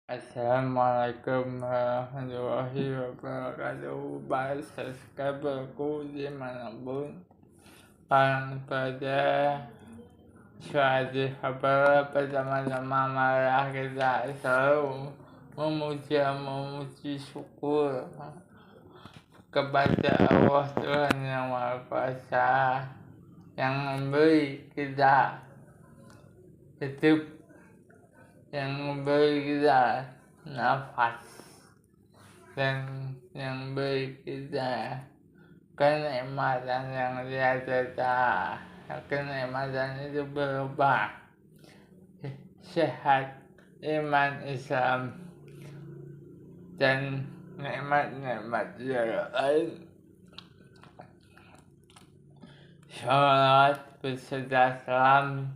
Assalamualaikum warahmatullahi wabarakatuh. Baik subscriberku dimanapun pada suatu kabar bersama-sama marilah kita selalu memuji syukur kepada Allah Tuhan yang Maha Kuasa yang memberi kita hidup, yang memberi kita nafas, dan yang memberi kita kenikmatan yang tiada. Kenikmatan itu berupa sehat, iman, Islam, dan nikmat-nikmat yang lain. Sholawat beserta salam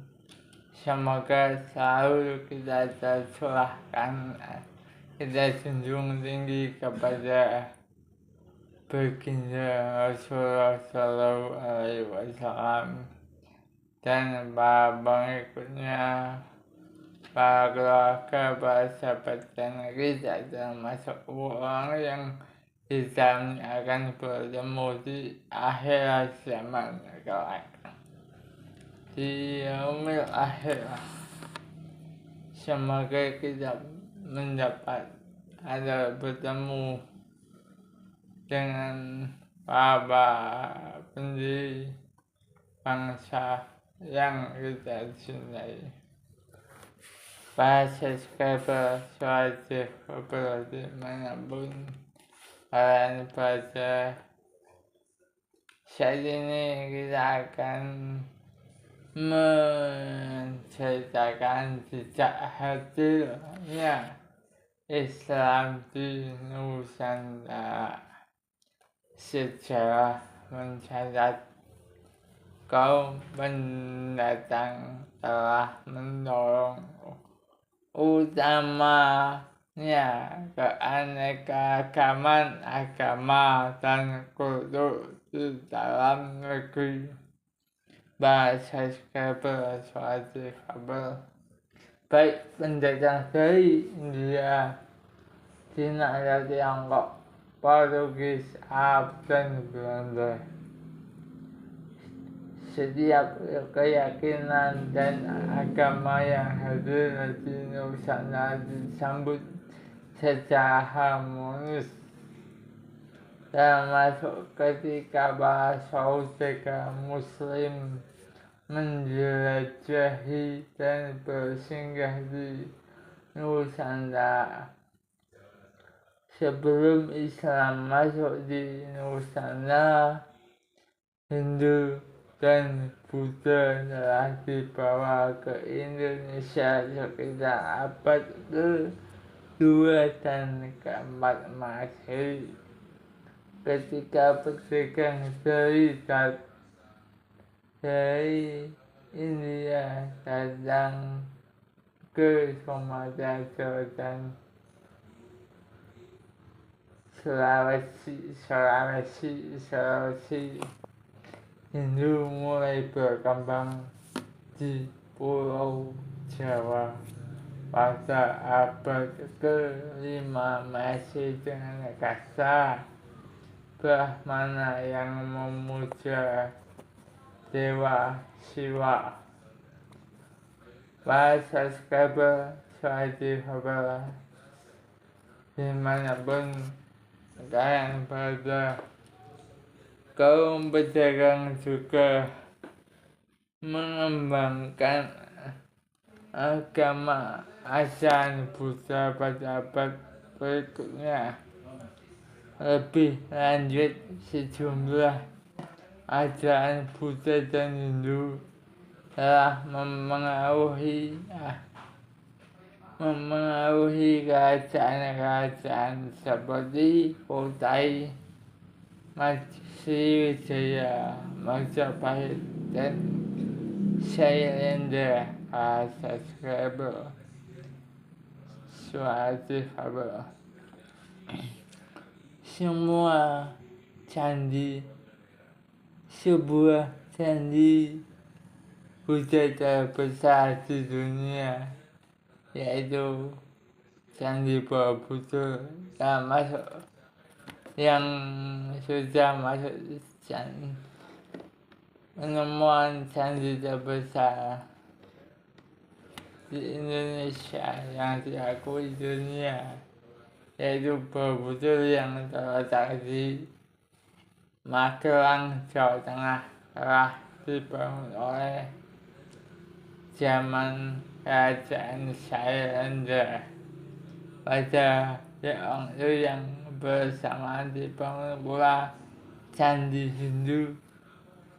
semoga selalu kita tercurahkan, kita junjung tinggi kepada baginda Rasulullah Sallallahu Alaihi Wasallam dan para pengikutnya, para keluarga, para sahabat, dan kita termasuk orang yang kita akan bertemu di akhir zaman kelak, di yaumil akhir. Semoga kita mendapat atau bertemu dengan para pendiri bangsa yang kita cintai. Para subscriber suatu kabar dimanapun kalian berada, saat ini kita akan menceritakan jejak hadirnya Islam di Nusantara. Sejarah mencatat kaum pendatang telah mendorong utamanya keanekaragaman agama dan kultur di dalam negeri. Bahasa subscriber suatu kabar, baik pendatang dari India, Cina, dan Tiongkok, Portugis, Arab, dan Belanda. Setiap keyakinan dan agama yang hadir di Nusantara disambut secara harmonis, termasuk ketika para saudara Muslim menjelajahi dan bersinggah di Nusantara. Sebelum Islam masuk di Nusantara, Hindu dan Buddha telah dibawa ke Indonesia sekitar abad ke-2 dan ke-4 Masehi. Ketika pedagang dari India datang ke Sumatera, Jawa, dan Sulawesi, Hindu mulai berkembang di Pulau Jawa pada abad ke-5 Masehi dengan kasta Brahmana yang memuja Dewa Siwa. Para subscriber suatu kabar dimanapun kalian berada, kaum pedagang juga mengembangkan agama ajaran Buddha pada abad berikutnya. Lebih lanjut, sejumlah ajaran Buddha dan Hindu telah memengaruhi kerajaan-kerajaan seperti Kutai, Sriwijaya, Majapahit, dan Sailendra. Subscriber suatu kabar, sebuah candi Buddha terbesar di dunia, yaitu Candi Borobudur dan masuk yang sudah masuk penemuan candi terbesar di Indonesia yang diakui dunia, yaitu Borobudur yang terletak di Magelang, Jawa Tengah, telah dibangun oleh zaman Kerajaan Sailendra. Pada waktu yang bersamaan dibangun pula Candi Hindu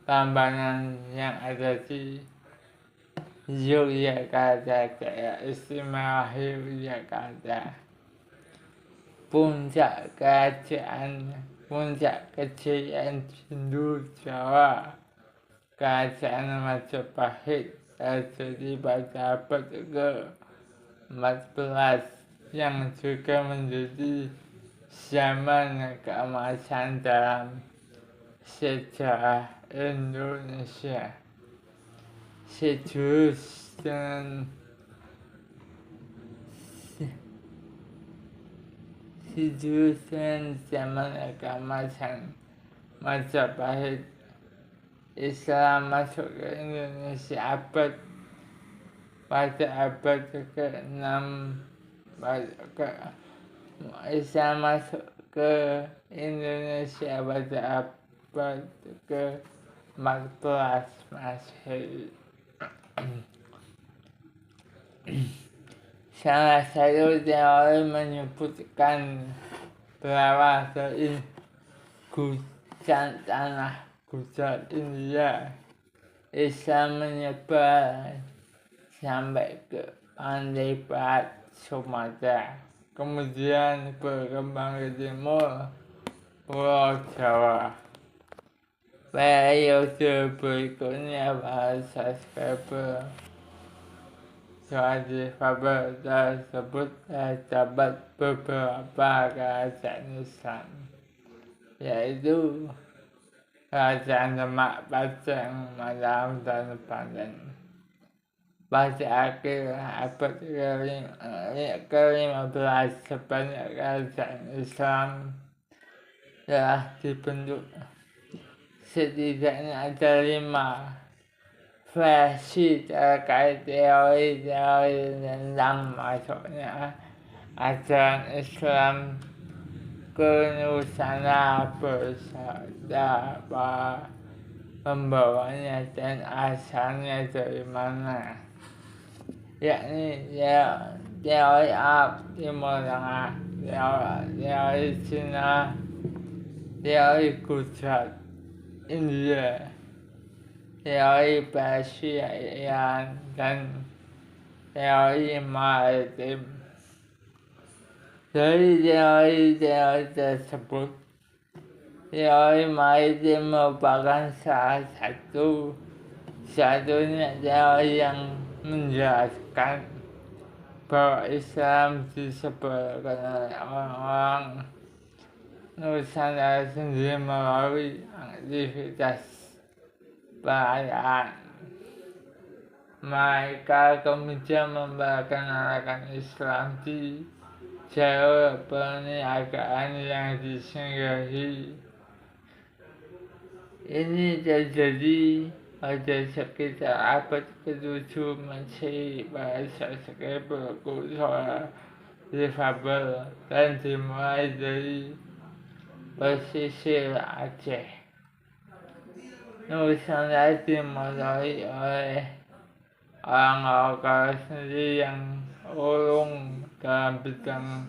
Prambanan yang ada di Yogyakarta, daerah istimewa Yogyakarta. Puncak kejayaan Hindu Jawa, Kerajaan Majapahit terjadi pada abad ke-14 yang juga menjadi zaman keemasan dalam sejarah Indonesia. Sejurus dengan zaman keemasan Majapahit, Islam masuk ke Indonesia pada abad ke-6. Islam masuk ke Indonesia pada abad ke-14 Masehi. Salah satu teori menyebutkan bahwa dari tanah Gujarat India, Islam menyebar sampai ke pantai barat Sumatera, kemudian berkembang ke timur Pulau Jawa. Periode berikutnya para subscriber tersebut terdapat beberapa kerajaan Islam, yaitu Kerajaan Demak, Pajang, Mataram, dan Banten. Pada akhir abad ke-15, sebanyak kerajaan Islam telah dibentuk. Setidaknya ada 5 versi terkait teori tentang masuknya ajaran Islam ke Nusantara beserta para pembawanya dan asalnya dari mana, yakni teori Arab Timur Tengah, teori Cina, teori Gujarat India, teori Persia Iran, dan teori maritim. Dari teori tersebut, teori maritim merupakan salah satunya teori yang menjelaskan bahwa Islam disebarkan oleh orang-orang Nusantara sendiri melalui aktivitas perayaan. Mereka kemudian memperkenalkan Islam di jalur perniagaan yang disinggahi. Ini terjadi pada sekitar abad ke-7 Masehi. Para subscriber Kursor difabel dan dimulai dari pesisir Aceh. Nusantara dimulai oleh orang lokal sendiri yang ulung dalam bidang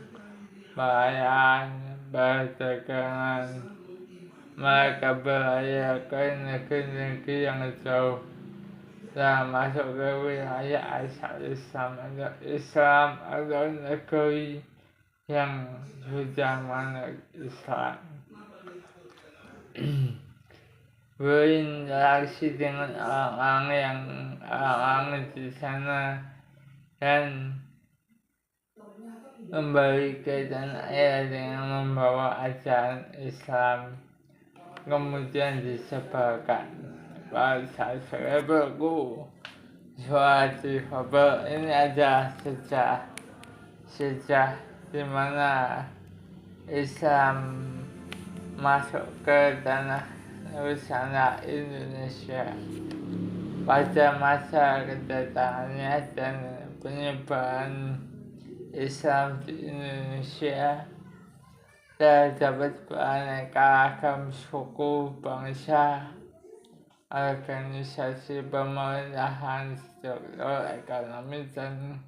perayaan, perdagangan. Mereka berlayar ke negeri-negeri yang jauh dan masuk ke wilayah asal Islam atau negeri yang sudah manut Islam. Berinteraksi dengan orang-orang di sana dan kembali ke tanah air dengan membawa ajaran Islam, kemudian disebarkan. Para subscriberku, suara difabel ini ada sejak di mana Islam masuk ke tanah Nusantara Indonesia pada masa kedatangannya dan penyebaran Islam di Indonesia. Terdapat beraneka ragam suku, bangsa, organisasi pemerintahan, struktur ekonomi, dan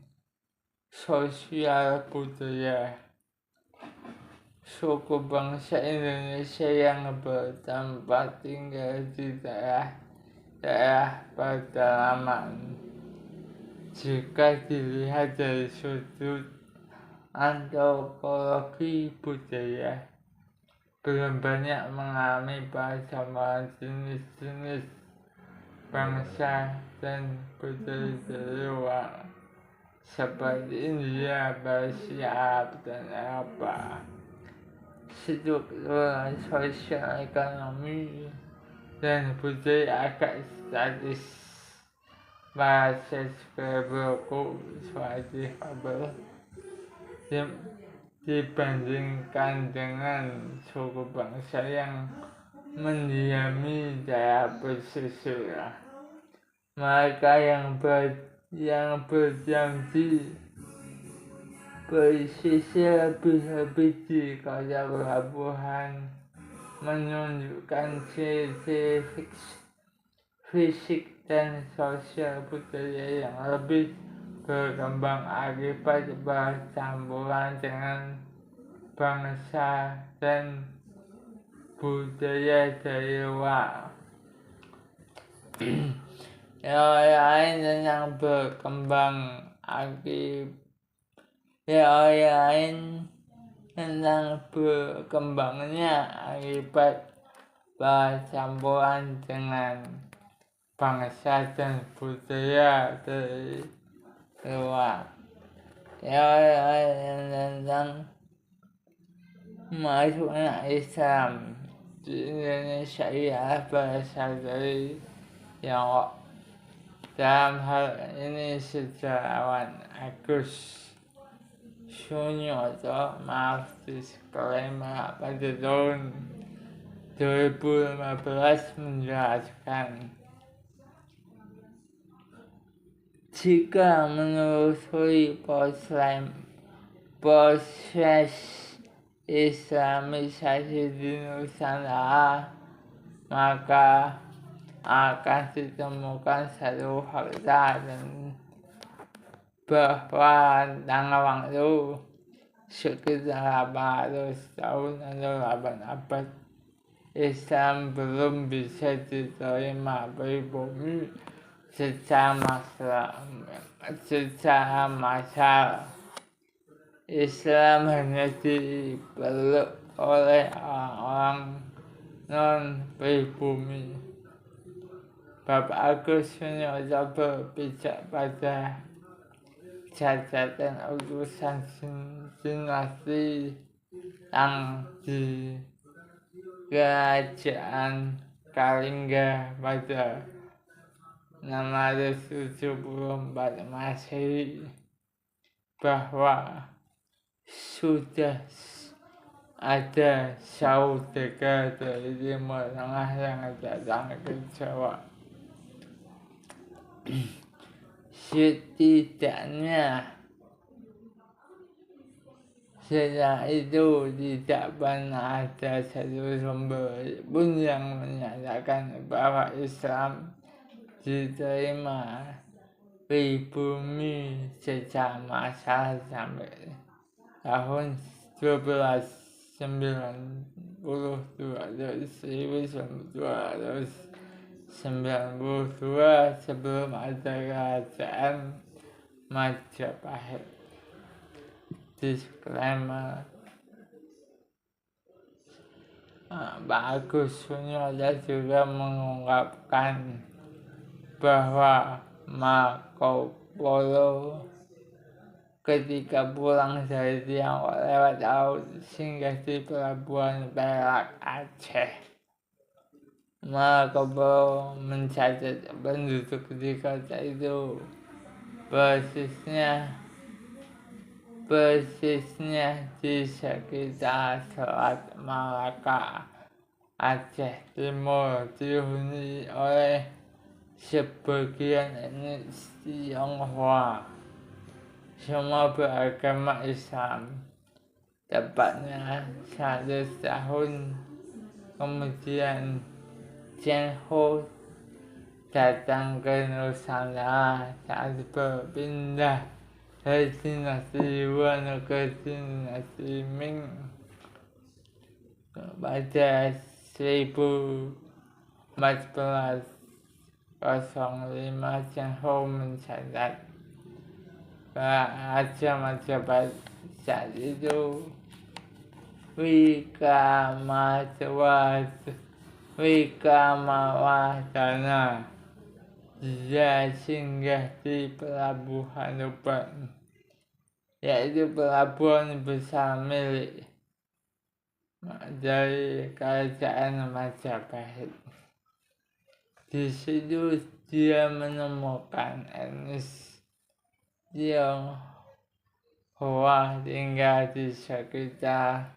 sosial budaya. Suku bangsa Indonesia yang bertempat tinggal di daerah pedalaman. Jika dilihat dari sudut antropologi budaya, belum banyak mengalami persamaan jenis-jenis bangsa dan budaya dari luar seperti India, Persia, Arab, dan Eropa. Struktur sosial ekonomi dan budaya agak statis. Bahasa berbuku suatu kabar dibandingkan dengan suku bangsa yang mendiami daerah pesisir. Mereka yang berdiam di pesisir lebih di kota pelabuhan menunjukkan ciri fisik dan sosial budaya yang lebih berkembang akibat bercampuran dengan bangsa dan budaya dari luar. Teori lain yang berkembang tentang berkembangnya akibat bercampuran dengan bangsa dan budaya dari luar. Teori tentang masuknya Islam di Indonesia ialah berasal dari Tiongkok. Dalam hal ini sejarawan Agus Sunyoto disclaimer pada tahun 2015 menjelaskan, jika menelusuri proses Islamisasi di Nusantara, maka akan ditemukan satu fakta bahwa tanggal waktu sekitar 800 tahun atau 8 abad Islam belum bisa diterima pribumi secara massal. Islam hanya dipeluk oleh orang-orang non-pribumi. Bapak Agus Sunyoto berpijak pada catatan utusan dinasti Tang di Kerajaan Kalingga pada 674 Masehi bahwa sudah ada saudagar dari Timur Tengah yang datang ke Jawa. Setidaknya setelah itu tidak pernah ada satu sumber pun yang menyatakan bahwa Islam diterima pribumi secara massal sampai tahun 1292 sebelum ada kerajaan Majapahit. Disclaimer, Pak Agus Sunyoto juga mengungkapkan bahwa Marco Polo ketika pulang dari Tiongkok lewat laut singgah di pelabuhan Perak, Aceh. Marco Polo mencatat penduduk di kota itu persisnya persisnya di sekitar Selat Malaka, Aceh Timur dihuni oleh sebagian etnis Tionghoa. Semua beragama Islam. Tepatnya 100 tahun kemudian Cheng Ho datang ke Nusantara saat berpindah dari dinasti Yuan ke dinasti Ming pada 1405. Cheng Ho mencatat Raja Majapahit saat itu Wikamawadana. Dia singgah di pelabuhan Tuban, yaitu pelabuhan besar milik dari kerajaan Majapahit. Di situ dia menemukan etnis Tionghoa tinggal di sekitar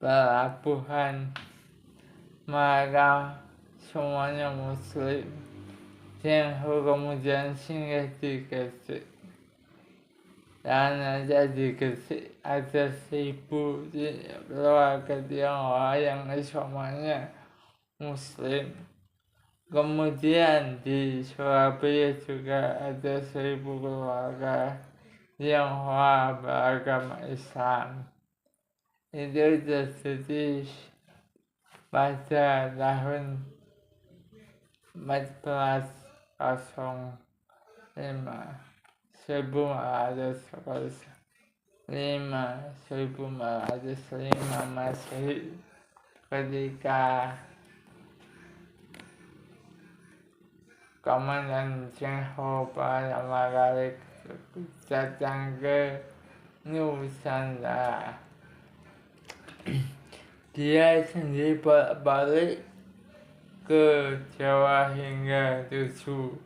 pelabuhan. Mereka semuanya Muslim. Cheng Ho kemudian singgah di Gresik. Dan ada di Gresik ada 1000 keluarga Tionghoa yang semuanya Muslim. Kemudian di Surabaya juga ada 1000 keluarga Tionghoa beragama Islam. Itu terjadi pada tahun 1405 Masehi, ketika Komandan Cheng Ho pertama kali datang ke Nusantara. Dia sendiri balik ke Jawa hingga 7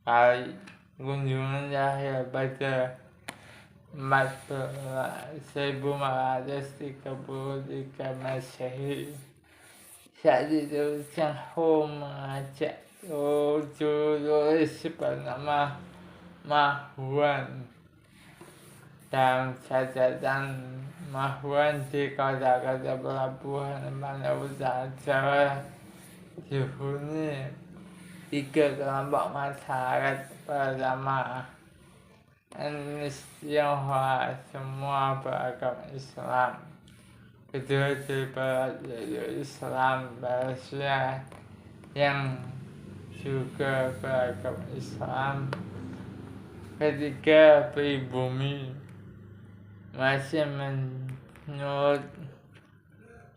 kali. Kunjungan terakhir pada 1433 Masehi. Saat itu Cheng Ho mengajak jurnalis bernama Mahuan. Dalam catatan Mahuan di kota-kota pelabuhan mana utara Jawa dihuni 3 kelompok masyarakat. Pertama, etnis Tionghoa semua beragama Islam. Kedua, di barat yaitu Islam Persia yang juga beragama Islam. Ketiga, pribumi. Masih menurut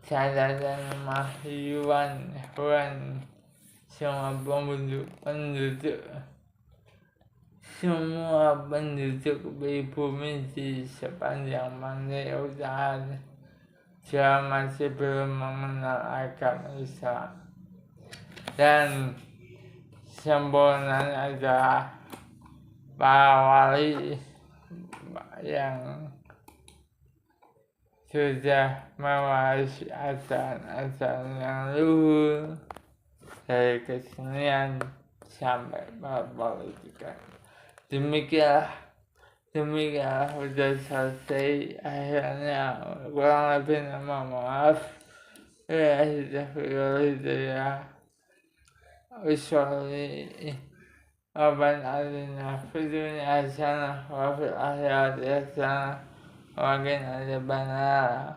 catatan Mahuan, semua penduduk pribumi di sepanjang Pantai Utara Jawa masih belum mengenal agama Islam. Dan sempurnanya adalah para wali yang sudah mewarisi ajaran-ajaran yang luhur dari kesenian sampai politika. Demikianlah sudah selesai akhirnya. Kurang lebih maaf. Usolli Rabban alina fidunya hasanah wa fil akhirati hasanah wa qina adzabannar.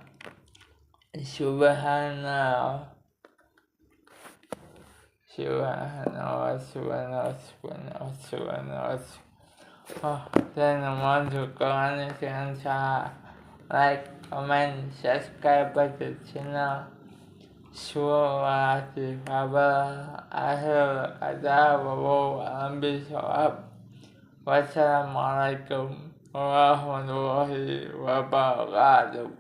Subhanallah. Dan mohon dukungannya dengan cara like, comment, subscribe pada channel Suara Difabel. Akhir kata, wassalamualaikum warahmatullahi wabarakatuh.